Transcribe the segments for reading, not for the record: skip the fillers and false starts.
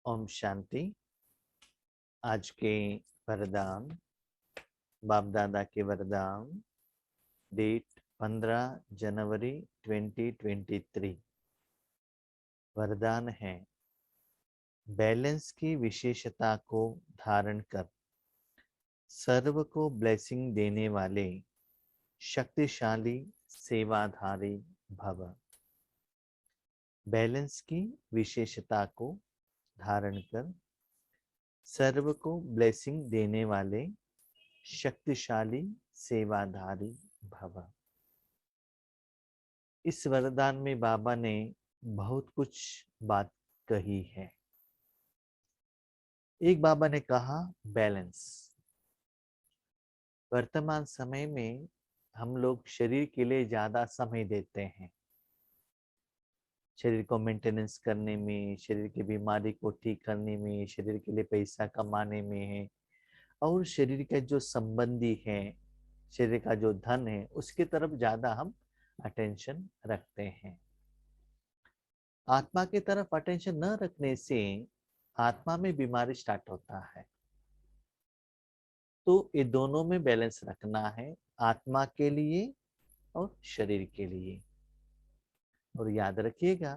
ओम शांति। आज के वरदान, बाप दादा के वरदान, डेट 15 जनवरी 2023। वरदान है, बैलेंस की विशेषता को धारण कर सर्व को ब्लेसिंग देने वाले शक्तिशाली सेवाधारी भव। बैलेंस की विशेषता को धारण कर सर्व को ब्लेसिंग देने वाले शक्तिशाली सेवाधारी भव। इस वरदान में बाबा ने बहुत कुछ बात कही है। एक बाबा ने कहा बैलेंस। वर्तमान समय में हम लोग शरीर के लिए ज्यादा समय देते हैं, शरीर को मेंटेनेंस करने में, शरीर की बीमारी को ठीक करने में, शरीर के लिए पैसा कमाने में है, और शरीर के जो संबंधी है, शरीर का जो धन है, उसकी तरफ ज्यादा हम अटेंशन रखते हैं। आत्मा की तरफ अटेंशन न रखने से आत्मा में बीमारी स्टार्ट होता है। तो ये दोनों में बैलेंस रखना है, आत्मा के लिए और शरीर के लिए। और याद रखिएगा,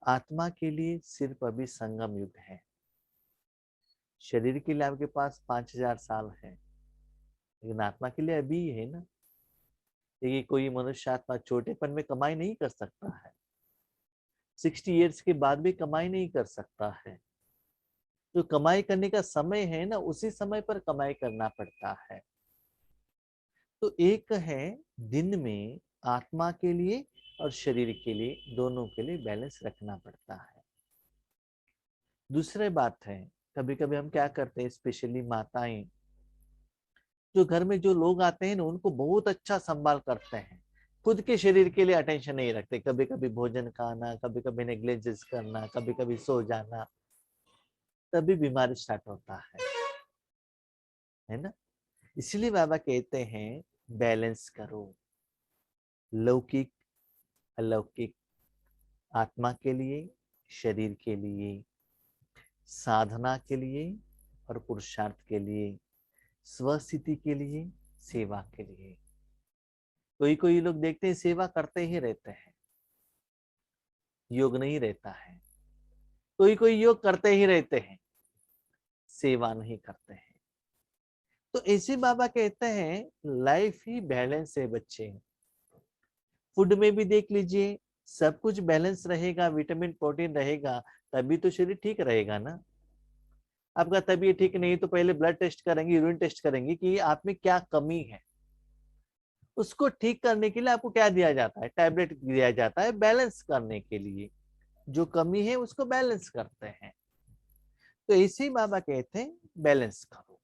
आत्मा के लिए सिर्फ अभी संगम युग है। शरीर के लिए आपके पास 5000 साल है, लेकिन आत्मा के लिए अभी है ना। देखिए, कोई मनुष्य आत्मा छोटेपन में कमाई नहीं कर सकता है, 60 ईयर्स के बाद भी कमाई नहीं कर सकता है। जो कमाई करने का समय है ना, उसी समय पर कमाई करना पड़ता है। तो एक है दिन में आत्मा के लिए और शरीर के लिए, दोनों के लिए बैलेंस रखना पड़ता है। दूसरी बात है, कभी कभी हम क्या करते हैं, स्पेशली माताएं, जो घर में जो लोग आते हैं ना, उनको बहुत अच्छा संभाल करते हैं, खुद के शरीर के लिए अटेंशन नहीं रखते। कभी कभी भोजन खाना, कभी कभी नेग्लेजेंस करना, कभी कभी सो जाना, तभी बीमारी स्टार्ट होता है ना। इसलिए बाबा कहते हैं बैलेंस करो, लौकिक अलौकिक, आत्मा के लिए, शरीर के लिए, साधना के लिए और पुरुषार्थ के लिए, स्वस्थिति के लिए, सेवा के लिए। कोई कोई लोग देखते हैं सेवा करते ही रहते हैं, योग नहीं रहता है। कोई कोई योग करते ही रहते हैं, सेवा नहीं करते हैं। तो ऐसे बाबा कहते हैं लाइफ ही बैलेंस है बच्चे। फूड में भी देख लीजिए, सब कुछ बैलेंस रहेगा, विटामिन प्रोटीन रहेगा, तभी तो शरीर ठीक रहेगा ना। आपका तबीयत ठीक नहीं तो पहले ब्लड टेस्ट करेंगे, यूरिन टेस्ट करेंगे कि आप में क्या कमी है। उसको ठीक करने के लिए आपको क्या दिया जाता है, टैबलेट दिया जाता है बैलेंस करने के लिए। जो कमी है उसको बैलेंस करते हैं। तो इसी बाबा कहते हैं बैलेंस करो।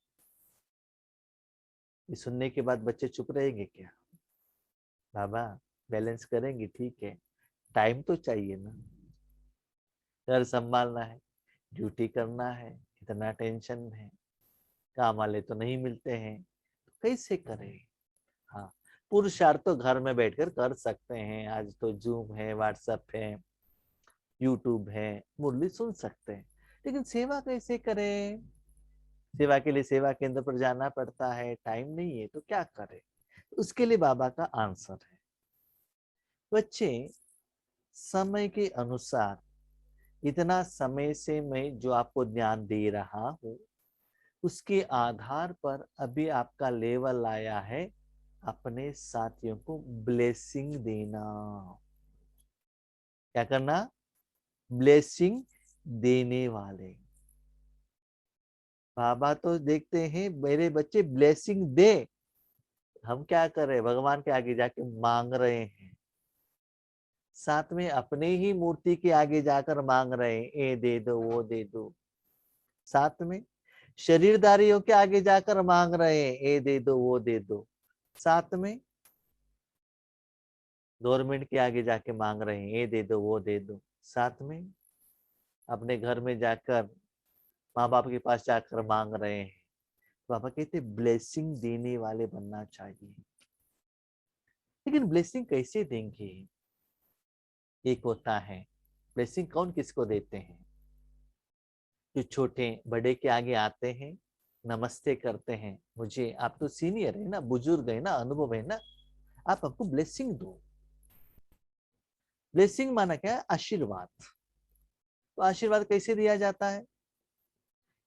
ये सुनने के बाद बच्चे चुप रहेंगे क्या? बाबा बैलेंस करेंगे, ठीक है, टाइम तो चाहिए ना, घर संभालना है, ड्यूटी करना है, इतना टेंशन है, काम वाले तो नहीं मिलते हैं, तो कैसे करें? हाँ, पुरुषार्थ तो घर में बैठकर कर सकते हैं। आज तो जूम है, व्हाट्सएप है, यूट्यूब है, मुरली सुन सकते हैं। लेकिन सेवा कैसे करें? सेवा के लिए सेवा केंद्र पर जाना पड़ता है, टाइम नहीं है, तो क्या करें? उसके लिए बाबा का आंसर है, बच्चे समय के अनुसार, इतना समय से मैं जो आपको ज्ञान दे रहा हूँ, उसके आधार पर अभी आपका लेवल आया है अपने साथियों को ब्लेसिंग देना। क्या करना? ब्लेसिंग देने वाले। बाबा तो देखते हैं मेरे बच्चे ब्लेसिंग दे, हम क्या कर रहे हैं, भगवान के आगे जाके मांग रहे हैं, साथ में अपने ही मूर्ति के आगे जाकर मांग रहे हैं, ये दे दो वो दे दो। साथ में शरीरधारियों के आगे जाकर मांग रहे हैं, ये दे दो वो दे दो। साथ में गवर्नमेंट के आगे जाके मांग रहे हैं, ये दे दो वो दे दो। साथ में अपने घर में जाकर, माँ बाप के पास जाकर मांग रहे हैं। बाबा कहते ब्लेसिंग देने वाले बनना चाहिए। लेकिन ब्लेसिंग कैसे देंगे? एक होता है ब्लेसिंग कौन किसको देते हैं, जो छोटे बड़े के आगे आते हैं, नमस्ते करते हैं, मुझे आप तो सीनियर है ना, बुजुर्ग है ना, अनुभव है ना, आप हमको ब्लेसिंग दो। ब्लेसिंग माना क्या है? आशीर्वाद। तो आशीर्वाद कैसे दिया जाता है?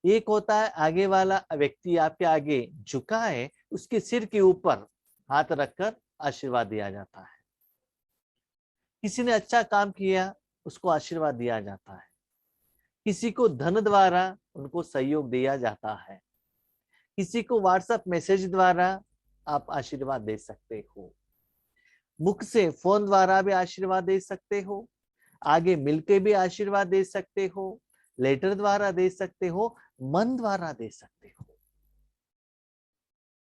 एक होता है आगे वाला व्यक्ति आपके आगे झुका है, उसके सिर के ऊपर हाथ रखकर आशीर्वाद दिया जाता है। किसी ने अच्छा काम किया, उसको आशीर्वाद दिया जाता है। किसी को धन द्वारा उनको सहयोग दिया जाता है। किसी को व्हाट्सएप मैसेज द्वारा आप आशीर्वाद दे सकते हो। मुख से फोन द्वारा भी आशीर्वाद दे सकते हो, आगे मिलके भी आशीर्वाद दे सकते हो, लेटर द्वारा दे सकते हो, मन द्वारा दे सकते हो।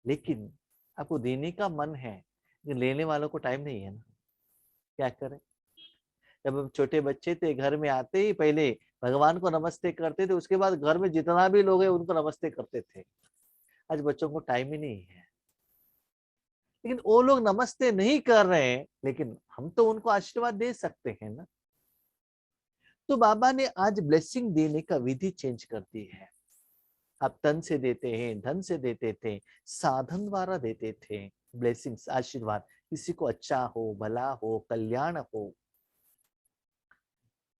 लेकिन आपको देने का मन है, लेकिन लेने वालों को टाइम नहीं है ना, क्या करें? जब हम छोटे बच्चे थे, घर में आते ही पहले भगवान को नमस्ते करते थे, उसके बाद घर में जितना भी लोग हैं उनको नमस्ते करते थे। आज बच्चों को टाइम ही नहीं है। लेकिन वो लोग नमस्ते नहीं कर रहे हैं, लेकिन हम तो उनको आशीर्वाद दे सकते हैं ना। तो बाबा ने आज ब्लेसिंग देने का विधि चेंज कर दी है। आप तन से देते हैं, धन से देते थे, साधन द्वारा देते थे ब्लेसिंग्स, आशीर्वाद। किसी को अच्छा हो, भला हो, कल्याण हो।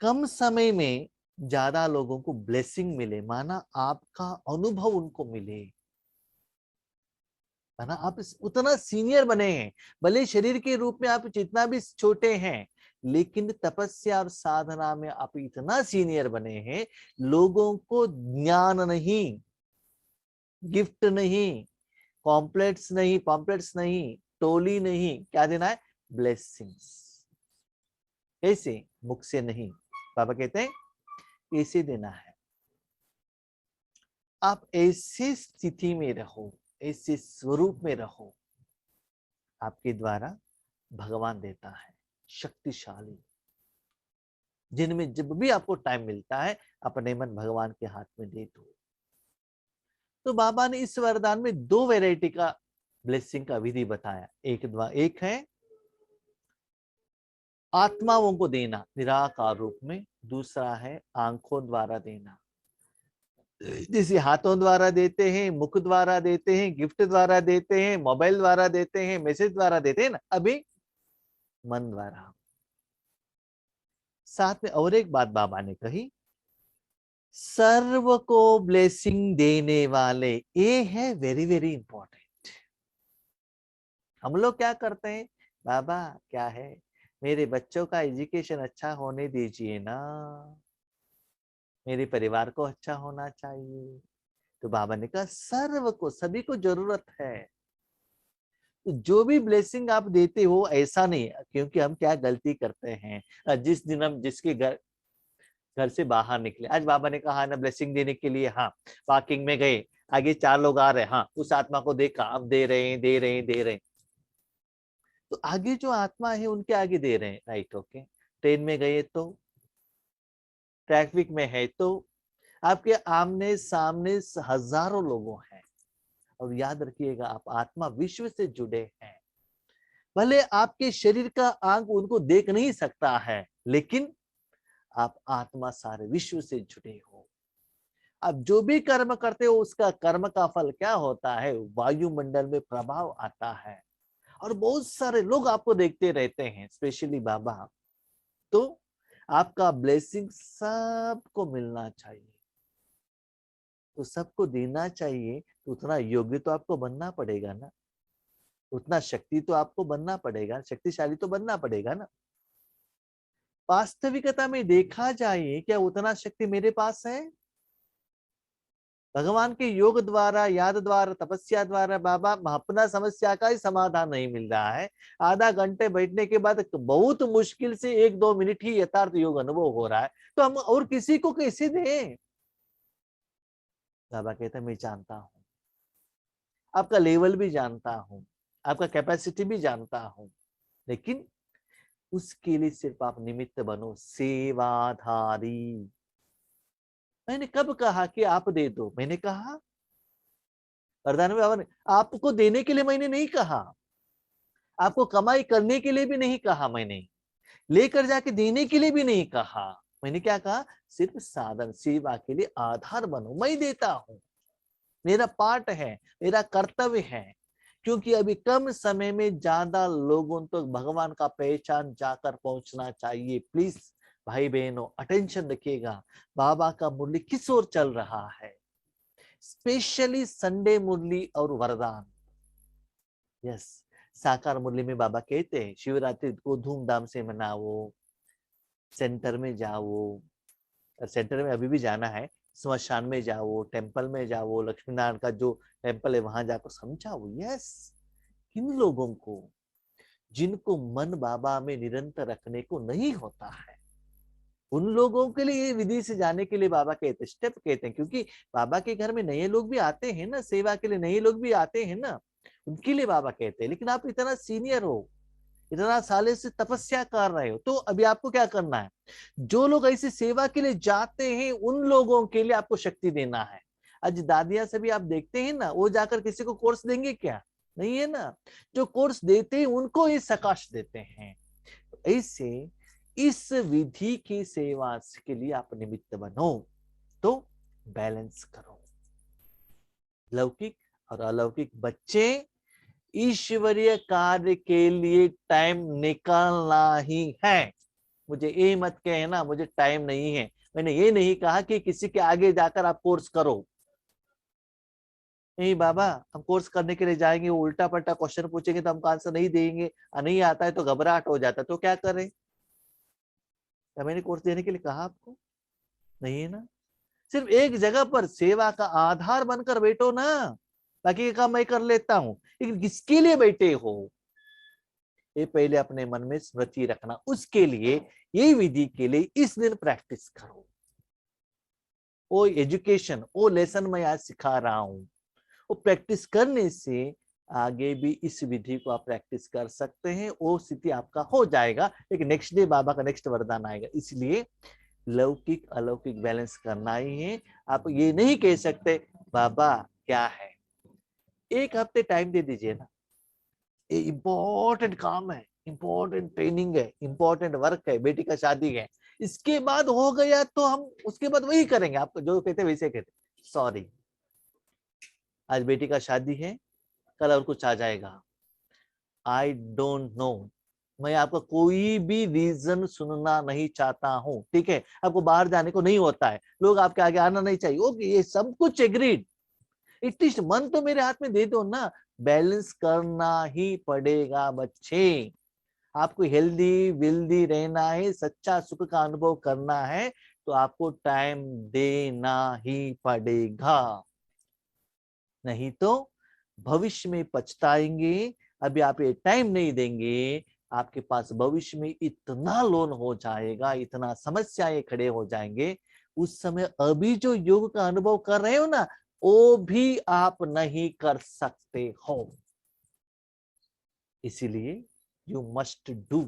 कम समय में ज्यादा लोगों को ब्लेसिंग मिले, माना आपका अनुभव उनको मिले, है ना। आप उतना सीनियर बने हैं, भले शरीर के रूप में आप जितना भी छोटे हैं, लेकिन तपस्या और साधना में आप इतना सीनियर बने हैं, लोगों को ज्ञान नहीं, गिफ्ट नहीं, पॉम्पलेट्स नहीं, टोली नहीं, क्या देना है? ब्लेसिंग्स। ऐसे मुख से नहीं, बाबा कहते हैं ऐसे देना है। आप ऐसी स्थिति में रहो, ऐसे स्वरूप में रहो, आपके द्वारा भगवान देता है, शक्तिशाली। जिनमें जब भी आपको टाइम मिलता है, अपने मन भगवान के हाथ में दे दो। तो बाबा ने इस वरदान में 2 वैरायटी का ब्लेसिंग का विधि बताया। एक है आत्माओं को देना निराकार रूप में, दूसरा है आंखों द्वारा देना। जैसे हाथों द्वारा देते हैं, मुख द्वारा देते हैं, गिफ्ट द्वारा देते हैं, मोबाइल द्वारा देते हैं, मैसेज द्वारा देते हैं ना, अभी मन द्वारा। साथ में और एक बात बाबा ने कही, सर्व को ब्लेसिंग देने वाले, ये है वेरी वेरी इंपॉर्टेंट। हम लोग क्या करते हैं? बाबा क्या है, मेरे बच्चों का एजुकेशन अच्छा होने दीजिए ना, मेरे परिवार को अच्छा होना चाहिए। तो बाबा ने कहा सर्व को, सभी को जरूरत है। तो जो भी ब्लेसिंग आप देते हो ऐसा नहीं है, क्योंकि हम क्या गलती करते हैं, जिस दिन हम जिसके घर से बाहर निकले, आज बाबा ने कहा ना ब्लेसिंग देने के लिए, हाँ पार्किंग में गए, आगे 4 लोग आ रहे हैं, हाँ उस आत्मा को देखा, अब दे रहे हैं दे रहे हैं दे रहे हैं। तो आगे जो आत्मा है उनके आगे दे रहे हैं, राइट, ओके। ट्रेन में गए तो, ट्रैफिक में है तो, आपके आमने सामने हजारों लोगों हैं। और याद रखिएगा, आप आत्मा विश्व से जुड़े हैं। भले आपके शरीर का अंग उनको देख नहीं सकता है, लेकिन आप आत्मा सारे विश्व से जुड़े हो। आप जो भी कर्म करते हो, उसका कर्म का फल क्या होता है? वायुमंडल में प्रभाव आता है, और बहुत सारे लोग आपको देखते रहते हैं, स्पेशली बाबा। तो आपका ब्लेसिंग सबको मिलना चाहिए, तो सबको देना चाहिए। तो उतना योग्य तो आपको बनना पड़ेगा ना, उतना शक्ति तो आपको बनना पड़ेगा, शक्तिशाली तो बनना पड़ेगा ना। वास्तविकता में देखा जाए, क्या उतना शक्ति मेरे पास है? भगवान के योग द्वारा, याद द्वारा, तपस्या द्वारा बाबा अपना समस्या का ही समाधान नहीं मिल रहा है। आधा घंटे बैठने के बाद बहुत मुश्किल से 1-2 मिनट ही यथार्थ योग अनुभव हो रहा है, तो हम और किसी को कैसे दें? बाबा कहते मैं जानता हूं, आपका लेवल भी जानता हूं, आपका कैपेसिटी भी जानता हूं, लेकिन उसके लिए सिर्फ आप निमित्त बनो, सेवाधारी। मैंने कब कहा कि आप दे दो? मैंने कहा वरदान में बाबा ने आपको देने के लिए मैंने नहीं कहा, आपको कमाई करने के लिए भी नहीं कहा, मैंने लेकर जाके देने के लिए भी नहीं कहा। मैंने क्या कहा, सिर्फ साधन सेवा के लिए आधार बनो, मैं देता हूं, मेरा पार्ट है, मेरा कर्तव्य है। क्योंकि अभी कम समय में ज्यादा लोगों तक भगवान का पहचान जाकर पहुंचना चाहिए। प्लीज भाई बहनों अटेंशन रखिएगा, बाबा का मुरली किस ओर चल रहा है, स्पेशली संडे मुरली और वरदान। यस, साकार मुरली में बाबा कहते हैं शिवरात्रि को धूमधाम से मनाओ, सेंटर में जाओ, सेंटर में अभी भी जाना है, स्मशान में जाओ, टेम्पल में जाओ, लक्ष्मी नारायण का जो टेम्पल है वहां जाकर समझाओ। यस, किन लोगों को जिनको मन बाबा में निरंतर रखने को नहीं होता है, उन लोगों के लिए ये विधि से जाने के लिए बाबा कहते स्टेप कहते हैं। क्योंकि बाबा के घर में नए लोग भी आते हैं ना, सेवा के लिए नए लोग भी आते हैं ना, उनके लिए बाबा कहते हैं। लेकिन आप इतना सीनियर हो, इतना साले से तपस्या कर रहे हो, तो अभी आपको क्या करना है, जो लोग ऐसी सेवा के लिए जाते हैं उन लोगों के लिए आपको शक्ति देना है। आज दादिया से भी आप देखते हैं ना, वो जाकर किसी को कोर्स देंगे क्या, नहीं है ना। जो कोर्स देते हैं उनको ये सकाश देते हैं। ऐसे इस विधि की सेवा के लिए आप निमित्त बनो, तो बैलेंस करो। लौकिक और अलौकिक बच्चे ईश्वरीय कार्य के लिए टाइम निकालना ही है। मुझे ये मत कहना मुझे टाइम नहीं है, मैंने ये नहीं कहा कि किसी के आगे जाकर आप कोर्स करो। नहीं बाबा, हम कोर्स करने के लिए जाएंगे, वो उल्टा पल्टा क्वेश्चन पूछेंगे तो हमको आंसर नहीं देंगे, नहीं आता है तो घबराहट हो जाता है, तो क्या करें। क्या मैंने कोर्स देने के लिए कहा आपको, नहीं है ना। सिर्फ एक जगह पर सेवा का आधार बनकर बैठो ना, बाकी का काम मैं कर लेता हूं, लेकिन किसके लिए बैठे हो ये पहले अपने मन में स्मृति रखना। उसके लिए ये विधि के लिए इस दिन प्रैक्टिस करो। वो एजुकेशन, वो लेसन मैं आज सिखा रहा हूं, वो प्रैक्टिस करने से आगे भी इस विधि को आप प्रैक्टिस कर सकते हैं, वो स्थिति आपका हो जाएगा। लेकिन नेक्स्ट डे बाबा का नेक्स्ट वरदान आएगा। इसलिए लौकिक अलौकिक बैलेंस करना ही है। आप ये नहीं कह सकते बाबा क्या है, एक हफ्ते टाइम दे दीजिए ना, ये इंपॉर्टेंट काम है, इंपॉर्टेंट ट्रेनिंग है, इंपॉर्टेंट वर्क है, बेटी का शादी है, इसके बाद हो गया तो हम उसके बाद वही करेंगे, आपको जो कहते वैसे कहते। सॉरी, आज बेटी का शादी है, कल और कुछ आ जाएगा। आई डोंट नो, मैं आपका कोई भी रीजन सुनना नहीं चाहता हूं, ठीक है। आपको बाहर जाने को नहीं होता है, लोग आपके आगे आना नहीं चाहिए, ओके, ये सब कुछ एग्रीड। एटलीस्ट मन तो मेरे हाथ में दे दो ना। बैलेंस करना ही पड़ेगा बच्चे, आपको हेल्दी वेल्दी रहना है, सच्चा सुख का अनुभव करना है, तो आपको टाइम देना ही पड़ेगा, नहीं तो भविष्य में पछताएंगे। अभी आप ये टाइम नहीं देंगे, आपके पास भविष्य में इतना लोन हो जाएगा, इतना समस्याएं खड़े हो जाएंगे, उस समय अभी जो योग का अनुभव कर रहे हो ना, वो भी आप नहीं कर सकते हो। इसीलिए यू मस्ट डू,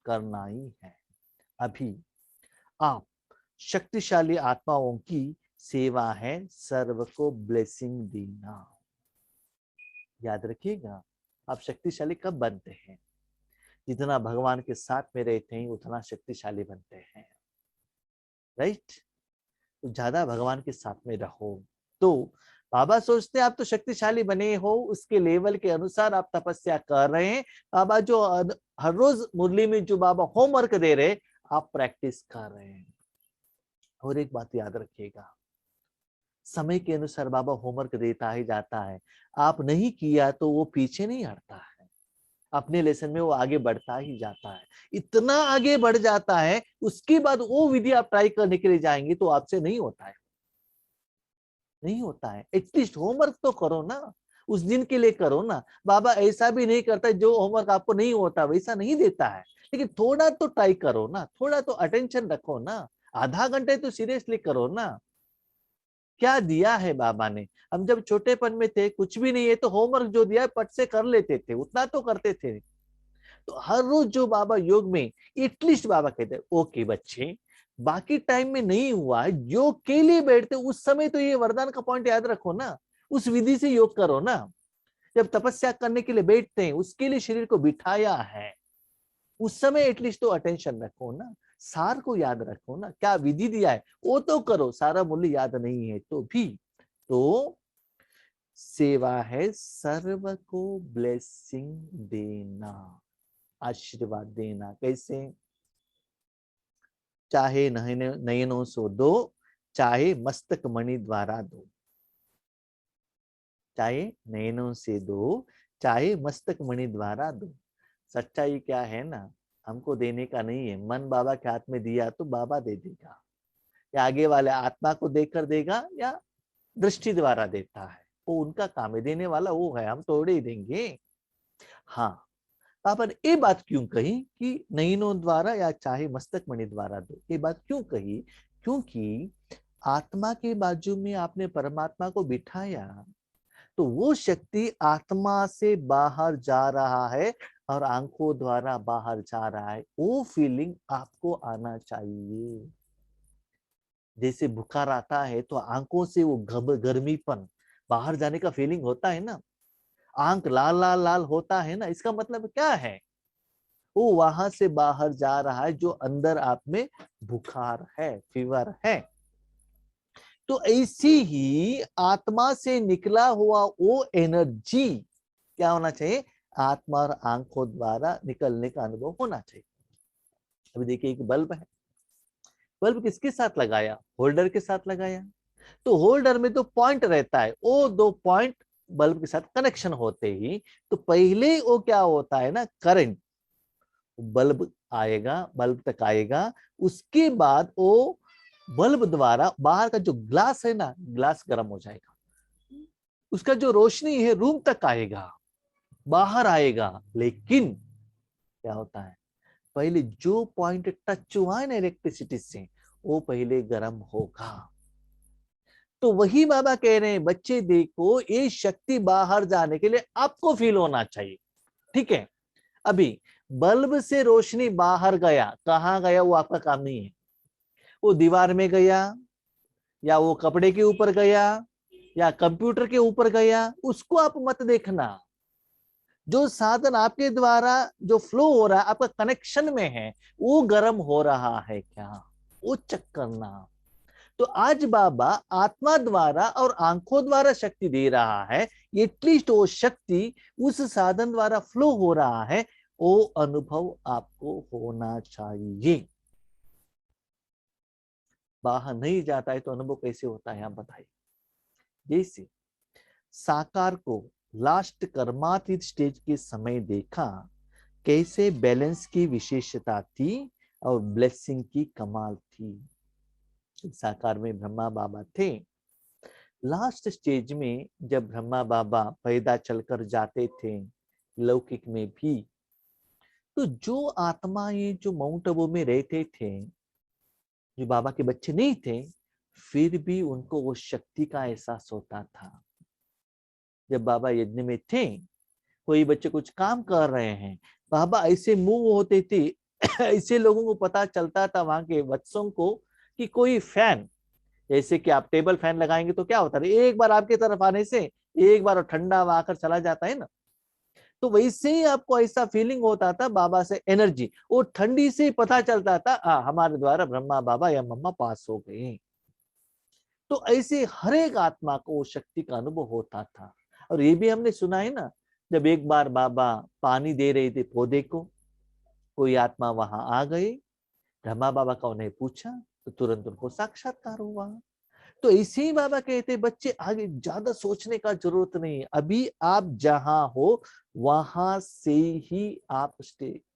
करना ही है। अभी आप शक्तिशाली आत्माओं की सेवा है, सर्व को ब्लेसिंग देना। याद रखिएगा, आप शक्तिशाली कब बनते हैं, जितना भगवान के साथ में रहते हैं उतना शक्तिशाली बनते हैं, राइट। तो ज्यादा भगवान के साथ में रहो। तो बाबा सोचते हैं आप तो शक्तिशाली बने हो, उसके लेवल के अनुसार आप तपस्या कर रहे हैं। बाबा जो हर रोज मुरली में जो बाबा होमवर्क दे रहे, आप प्रैक्टिस कर रहे हैं। और एक बात याद रखिएगा, समय के अनुसार बाबा होमवर्क देता ही जाता है। आप नहीं किया तो वो पीछे नहीं हटता है, अपने लेसन में वो आगे बढ़ता ही जाता है, इतना आगे बढ़ जाता है। उसके बाद वो विधि आप ट्राई करने के लिए जाएंगे तो आपसे नहीं होता है, नहीं होता है। एटलीस्ट होमवर्क तो करो ना, उस दिन के लिए करो ना। बाबा ऐसा भी नहीं करता जो होमवर्क आपको नहीं होता वैसा नहीं देता है, लेकिन थोड़ा तो ट्राई करो ना, थोड़ा तो अटेंशन रखो ना, आधा घंटे तो सीरियसली करो ना। क्या दिया है बाबा ने, हम जब छोटेपन में थे कुछ भी नहीं है तो होमवर्क जो दिया है पट से कर लेते थे, उतना तो करते थे। तो हर रोज जो बाबा योग में एटलीस्ट बाबा कहते हैं ओके बच्चे, बाकी टाइम में नहीं हुआ है, योग के लिए बैठते उस समय तो ये वरदान का पॉइंट याद रखो ना, उस विधि से योग करो ना। जब तपस्या करने के लिए बैठते हैं उसके लिए शरीर को बिठाया है, उस समय एटलीस्ट तो अटेंशन रखो ना। सार को याद रखो ना, क्या विधि दिया है वो तो करो, सारा मूल्य याद नहीं है तो भी। तो सेवा है सर्व को ब्लेसिंग देना, आशीर्वाद देना। कैसे? चाहे नयनों से दो, चाहे मस्तक मणि द्वारा दो। चाहे नयनों से दो, चाहे मस्तक मणि द्वारा दो। सच्चाई क्या है ना, हमको देने का नहीं है, मन बाबा के हाथ में दिया तो बाबा दे देगा, या आगे वाले आत्मा को देकर देगा, या दृष्टि द्वारा देता है, वो उनका काम है, देने वाला वो है, हम तोड़े ही देंगे। हाँ, पापा ने ये बात क्यों कही कि नयनों द्वारा या चाहे मस्तक मणि द्वारा दो, ये बात क्यों कही? क्योंकि आत्मा के बाजू में आपने परमात्मा को बिठाया, तो वो शक्ति आत्मा से बाहर जा रहा है और आंखों द्वारा बाहर जा रहा है, वो फीलिंग आपको आना चाहिए। जैसे बुखार आता है तो आंखों से वो गर्मीपन बाहर जाने का फीलिंग होता है ना, आंख लाल लाल लाल होता है ना, इसका मतलब क्या है? वो वहां से बाहर जा रहा है, जो अंदर आप में बुखार है, फीवर है। तो ऐसी ही आत्मा से निकला हुआ वो एनर्जी क्या होना चाहिए? आत्मा और आंखों द्वारा निकलने का अनुभव होना चाहिए। अभी देखिए, एक बल्ब है, बल्ब किसके साथ लगाया? होल्डर के साथ लगाया। तो होल्डर में तो पॉइंट रहता है, वो दो पॉइंट बल्ब के साथ कनेक्शन होते ही तो पहले वो क्या होता है ना, करंट बल्ब आएगा, बल्ब तक आएगा, उसके बाद वो बल्ब द्वारा बाहर का जो ग्लास है ना, ग्लास गर्म हो जाएगा, उसका जो रोशनी है रूम तक आएगा, बाहर आएगा। लेकिन क्या होता है, पहले जो पॉइंट टच हुआ है ना इलेक्ट्रिसिटी से, वो पहले गर्म होगा। तो वही बाबा कह रहे हैं, बच्चे देखो, ये शक्ति बाहर जाने के लिए आपको फील होना चाहिए। ठीक है, अभी बल्ब से रोशनी बाहर गया, कहां गया वो आपका काम नहीं है। वो दीवार में गया, या वो कपड़े के ऊपर गया, या कंप्यूटर के ऊपर गया, उसको आप मत देखना। जो साधन आपके द्वारा जो फ्लो हो रहा है, आपका कनेक्शन में है, वो गर्म हो रहा है क्या, वो चेक करना। तो आज बाबा आत्मा द्वारा और आंखों द्वारा शक्ति दे रहा है, एटलीस्ट वो शक्ति उस साधन द्वारा फ्लो हो रहा है, वो अनुभव आपको होना चाहिए। बाहर नहीं जाता है तो अनुभव कैसे होता है, आप बताइए। जैसे साकार को लास्ट कर्मातीत स्टेज के समय देखा, कैसे बैलेंस की विशेषता थी और ब्लेसिंग की कमाल थी। साकार में ब्रह्मा बाबा थे, लास्ट स्टेज में जब ब्रह्मा बाबा पैदा चलकर जाते थे लौकिक में भी, तो जो आत्माएं जो माउंट आबू में रहते थे, जो बाबा के बच्चे नहीं थे, फिर भी उनको वो शक्ति का एहसास होता था। जब बाबा यज्ञ में थे, कोई बच्चे कुछ काम कर रहे हैं, बाबा ऐसे मूव होते थे ऐसे लोगों को पता चलता था वहां के बच्चों को कि कोई फैन, जैसे कि आप टेबल फैन लगाएंगे तो क्या होता है, एक बार आपके तरफ आने से एक बार ठंडा आकर चला जाता है ना, तो वैसे ही आपको ऐसा फीलिंग होता था बाबा से एनर्जी, वो ठंडी से पता चलता था हमारे द्वारा ब्रह्मा बाबा या मम्मा पास हो गए। तो ऐसे हर एक आत्मा को वो शक्ति का अनुभव होता था। और ये भी हमने सुना है ना, जब एक बार बाबा पानी दे रहे थे पौधे को, कोई आत्मा वहां आ गई, ब्रह्मा बाबा का उन्हें पूछा, तो तुरंत उनको साक्षात्कार हुआ। तो ऐसे ही बाबा कहते बच्चे आगे ज्यादा सोचने का जरूरत नहीं है, अभी आप जहां हो वहां से ही आप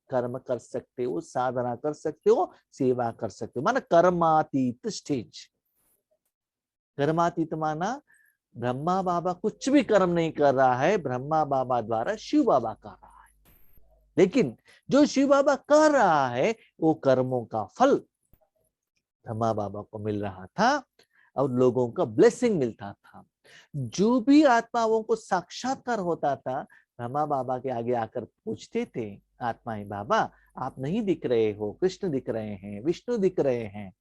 कर्म कर सकते हो, साधना कर सकते हो, सेवा कर सकते हो, माना कर्मातीत स्टेज। कर्मातीत माना ब्रह्मा बाबा कुछ भी कर्म नहीं कर रहा है, ब्रह्मा बाबा द्वारा शिव बाबा कर रहा है। लेकिन जो शिव बाबा कर रहा है वो कर्मों का फल ब्रह्मा बाबा को मिल रहा था और लोगों का ब्लेसिंग मिलता था। जो भी आत्माओं को साक्षात्कार होता था, ब्रह्मा बाबा के आगे आकर पूछते थे आत्माएं, बाबा आप नहीं दिख रहे हो, कृष्ण दिख रहे हैं, विष्णु दिख रहे हैं,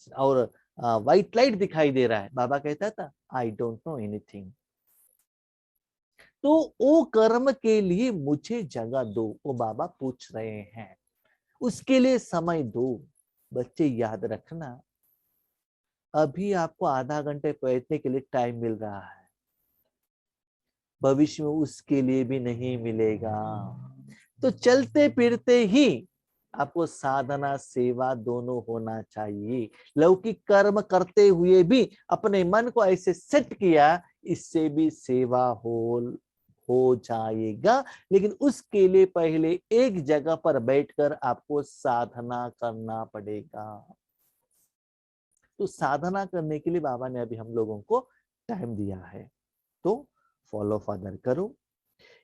और व्हाइट लाइट दिखाई दे रहा है। बाबा कहता था आई डोंट नो एनीथिंग। तो वो कर्म के लिए मुझे जगह दो, वो बाबा पूछ रहे हैं, उसके लिए समय दो। बच्चे याद रखना, अभी आपको आधा घंटे बैठने के लिए टाइम मिल रहा है, भविष्य में उसके लिए भी नहीं मिलेगा। तो चलते फिरते ही आपको साधना सेवा दोनों होना चाहिए। लौकिक कर्म करते हुए भी अपने मन को ऐसे सेट किया, इससे भी सेवा हो जाएगा। लेकिन उसके लिए पहले एक जगह पर बैठकर आपको साधना करना पड़ेगा। तो साधना करने के लिए बाबा ने अभी हम लोगों को टाइम दिया है, तो फॉलो फादर करो।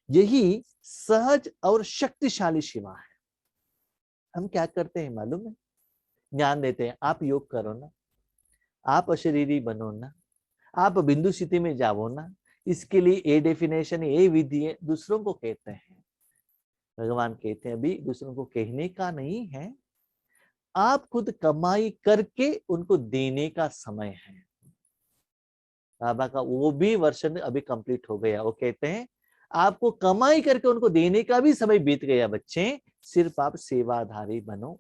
यही सहज और शक्तिशाली सेवा है। हम क्या करते हैं मालूम है? ज्ञान देते हैं, आप योग करो ना, आप अशरीरी बनो ना, आप बिंदु स्थिति में जाओ ना। इसके लिए ये डेफिनेशन, ये विधि है, दूसरों को कहते हैं। भगवान कहते हैं अभी दूसरों को कहने का नहीं है, आप खुद कमाई करके उनको देने का समय है। बाबा का वो भी वर्षन अभी कंप्लीट हो गया। वो कहते हैं आपको कमाई करके उनको देने का भी समय बीत गया बच्चे, सिर्फ आप सेवाधारी बनो।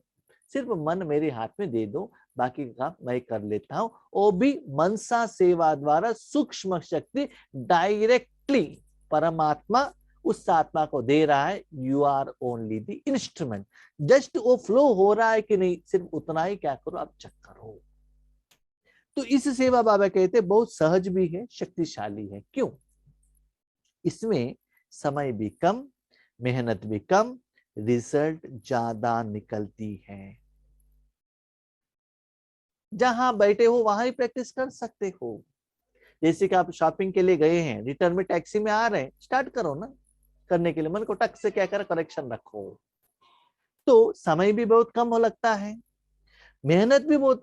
सिर्फ मन मेरे हाथ में दे दो, बाकी का काम मैं कर लेता हूं। वो भी मनसा सेवा द्वारा सूक्ष्म शक्ति डायरेक्टली परमात्मा उस आत्मा को दे रहा है। You are only the instrument. Just वो फ्लो हो रहा है कि नहीं, सिर्फ उतना ही क्या करो, आप चेक करो। तो इस सेवा बाबा कहते बहुत सहज भी है, शक्तिशाली है। क्यों? इसमें समय भी कम, मेहनत भी कम, रिजल्ट ज्यादा निकलती है। जहां बैठे हो वहां ही प्रैक्टिस कर सकते हो। जैसे कि आप शॉपिंग के लिए गए हैं, रिटर्न में टैक्सी में आ रहे हैं, स्टार्ट करो ना करने के लिए। मन को टक से क्या कर, करेक्शन रखो। तो समय भी बहुत कम हो लगता है, मेहनत भी बहुत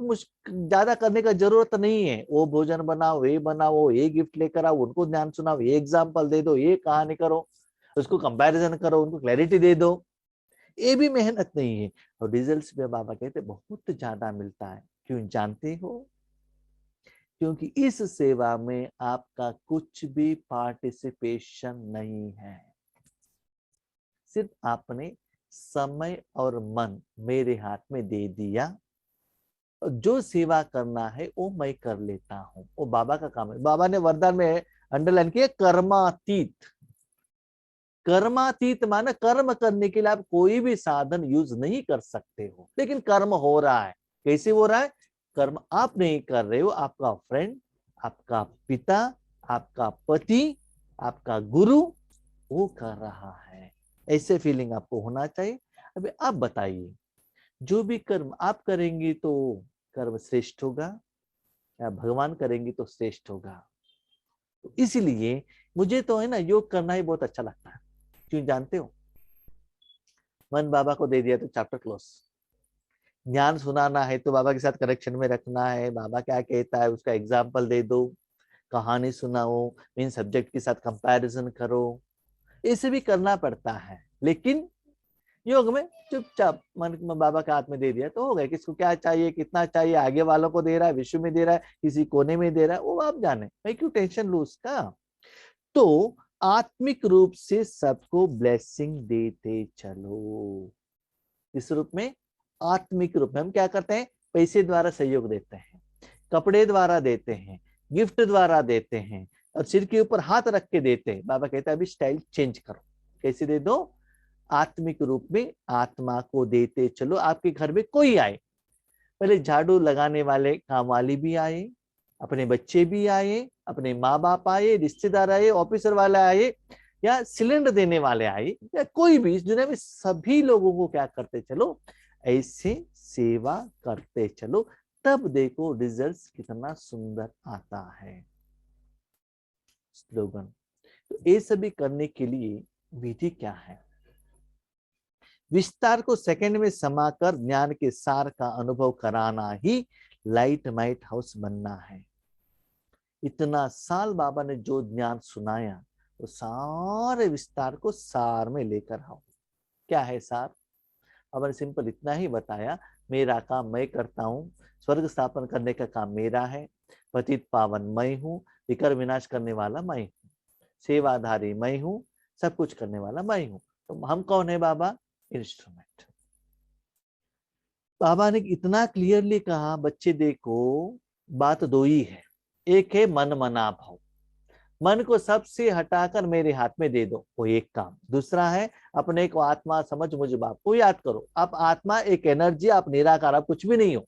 ज्यादा करने का जरूरत नहीं है। वो भोजन बनाओ, ये बनाओ, ये गिफ्ट लेकर आओ, उनको ज्ञान सुनाओ, ये एग्जाम्पल दे दो, ये कहानी करो, उसको कंपैरिजन करो, उनको क्लैरिटी दे दो। ये भी मेहनत नहीं है। और रिजल्ट्स भी बाबा कहते बहुत ज्यादा मिलता है। क्यों जानते हो? क्योंकि इस सेवा में आपका कुछ भी पार्टिसिपेशन नहीं है। सिर्फ आपने समय और मन मेरे हाथ में दे दिया, जो सेवा करना है वो मैं कर लेता हूं। वो बाबा का काम है। बाबा ने वरदान में अंडरलाइन किया कर्मातीत। कर्मातीत माना कर्म करने के लिए आप कोई भी साधन यूज नहीं कर सकते हो, लेकिन कर्म हो रहा है। कैसे हो रहा है? कर्म आप नहीं कर रहे हो, आपका फ्रेंड, आपका पिता, आपका पति, आपका गुरु वो कर रहा है। ऐसे फीलिंग आपको होना चाहिए। अभी आप बताइए, जो भी कर्म आप करेंगे तो कर्म श्रेष्ठ होगा, या भगवान करेंगे तो श्रेष्ठ होगा। तो इसीलिए मुझे तो है ना योग करना ही बहुत अच्छा लगता है। क्यों जानते हो? मन बाबा को दे दिया तो चैप्टर क्लोज। ज्ञान सुनाना है तो बाबा के साथ कनेक्शन में रखना है। बाबा क्या कहता है उसका एग्जाम्पल दे दो, कहानी सुनाओ, इन सब्जेक्ट के साथ कंपैरिजन करो। इसे भी करना पड़ता है, लेकिन योग में चुपचाप मन बाबा के हाथ में दे दिया तो हो गया। किसको क्या चाहिए, कितना चाहिए, आगे वालों को दे रहा है, विश्व में दे रहा है, किसी कोने में दे रहा है, वो आप जाने, मैं क्यों टेंशन लू उसका। तो आत्मिक रूप से सबको ब्लेसिंग देते चलो। इस रूप में, आत्मिक रूप में हम क्या करते हैं? पैसे द्वारा सहयोग देते हैं, कपड़े द्वारा देते हैं, गिफ्ट द्वारा देते हैं, और सिर के ऊपर हाथ रख के देते हैं। बाबा कहता है अभी स्टाइल चेंज करो। कैसे दे दो? आत्मिक रूप में आत्मा को देते चलो। आपके घर में कोई आए, पहले झाड़ू लगाने वाले काम वाली भी आए, अपने बच्चे भी आए, अपने माँ बाप आए, रिश्तेदार आए, ऑफिसर वाले आए, या सिलेंडर देने वाले आए, या कोई भी इस दुनिया में सभी लोगों को क्या करते चलो, ऐसे सेवा करते चलो। तब देखो रिजल्ट्स कितना सुंदर आता है। स्लोगन। तो ये सभी करने के लिए विधि क्या है? विस्तार को सेकंड में समाकर ज्ञान के सार का अनुभव कराना ही लाइट माइट हाउस बनना है। इतना साल बाबा ने जो ज्ञान सुनाया, वो सारे विस्तार को सार में लेकर आओ। क्या है सार? बाबा ने सिंपल इतना ही बताया, मेरा काम मैं करता हूँ, स्वर्ग स्थापन करने का काम मेरा है, पतित पावन मैं हूँ, विकर विनाश करने वाला मैं हूँ, सेवाधारी मैं हूँ, सब कुछ करने वाला मैं हूँ। तो हम कौन है बाबा? इंस्ट्रूमेंट। बाबा ने इतना क्लियरली कहा, बच्चे देखो बात दो ही है, एक है मन मना भाव, मन को सबसे हटाकर मेरे हाथ में दे दो, वो एक काम। दूसरा है अपने को आत्मा समझ मुझ बाप को याद करो। आप आत्मा एक एनर्जी, आप निराकार, आप कुछ भी नहीं हो।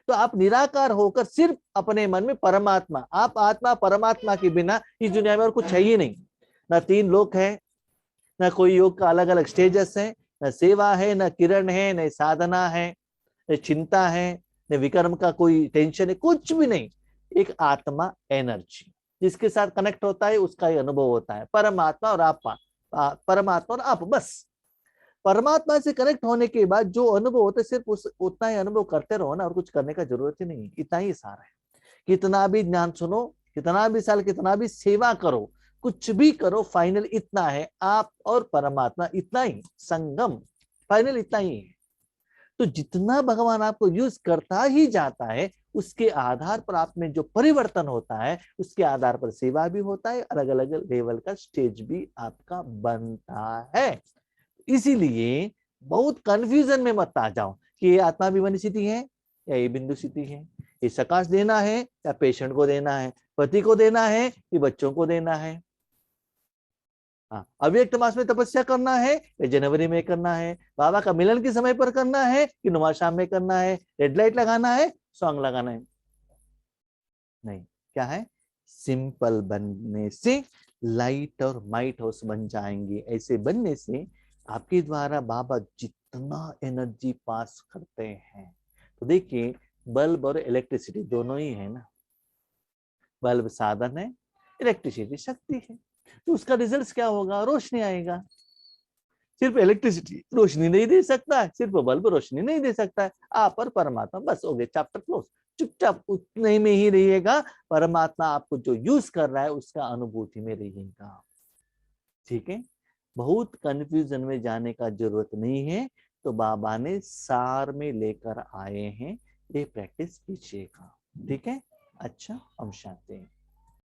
तो आप निराकार होकर सिर्फ अपने मन में परमात्मा, आप आत्मा परमात्मा के बिना इस दुनिया में और कुछ है ही नहीं। ना तीन लोक है, ना कोई योग का अलग अलग स्टेजेस है, न सेवा है, न किरण है, न साधना है, न चिंता है, न विकर्म का कोई टेंशन है, कुछ भी नहीं। एक आत्मा एनर्जी जिसके साथ कनेक्ट होता है उसका ही अनुभव होता है। परमात्मा और आप, परमात्मा और आप, बस परमात्मा से कनेक्ट होने के बाद जो अनुभव होता है सिर्फ उस उतना ही अनुभव करते रहो ना, और कुछ करने का जरूरत ही नहीं। इतना ही सारा है। कितना भी ज्ञान सुनो, कितना भी साल, कितना भी सेवा करो, कुछ भी करो, फाइनल इतना है, आप और परमात्मा, इतना ही संगम, फाइनल इतना ही है। तो जितना भगवान आपको यूज करता ही जाता है, उसके आधार पर आप में जो परिवर्तन होता है, उसके आधार पर सेवा भी होता है, अलग अलग लेवल का स्टेज भी आपका बनता है। इसीलिए बहुत कंफ्यूजन में मत आ जाओ कि ये आत्माभिमानी स्थिति है या ये बिंदु स्थिति है, ये सकाश देना है या पेशेंट को देना है, पति को देना है कि बच्चों को देना है। हाँ, अव्यक्त मास में तपस्या करना है या जनवरी में करना है, बाबा का मिलन के समय पर करना है कि नुमा शाम में करना है, रेड लाइट लगाना है, सॉन्ग लगाना है, नहीं। क्या है, सिंपल बनने से लाइट और माइट हाउस बन जाएंगे। ऐसे बनने से आपके द्वारा बाबा जितना एनर्जी पास करते हैं, तो देखिए बल्ब और इलेक्ट्रिसिटी दोनों ही है ना। बल्ब साधन है, इलेक्ट्रिसिटी शक्ति है, तो उसका रिजल्ट क्या होगा, रोशनी आएगा। सिर्फ इलेक्ट्रिसिटी रोशनी नहीं दे सकता है, सिर्फ बल्ब रोशनी नहीं दे सकता है। आप और परमात्मा, बस हो गए, चैप्टर क्लोज। चुपचाप उतने में ही रहिएगा, परमात्मा आपको जो यूज कर रहा है उसका अनुभूति में रहिएगा। ठीक है, बहुत कंफ्यूजन में जाने का जरूरत नहीं है। तो बाबा ने सार में लेकर आए हैं, ये प्रैक्टिस कीजिएगा। ठीक है, अच्छा, हम शांति हैं।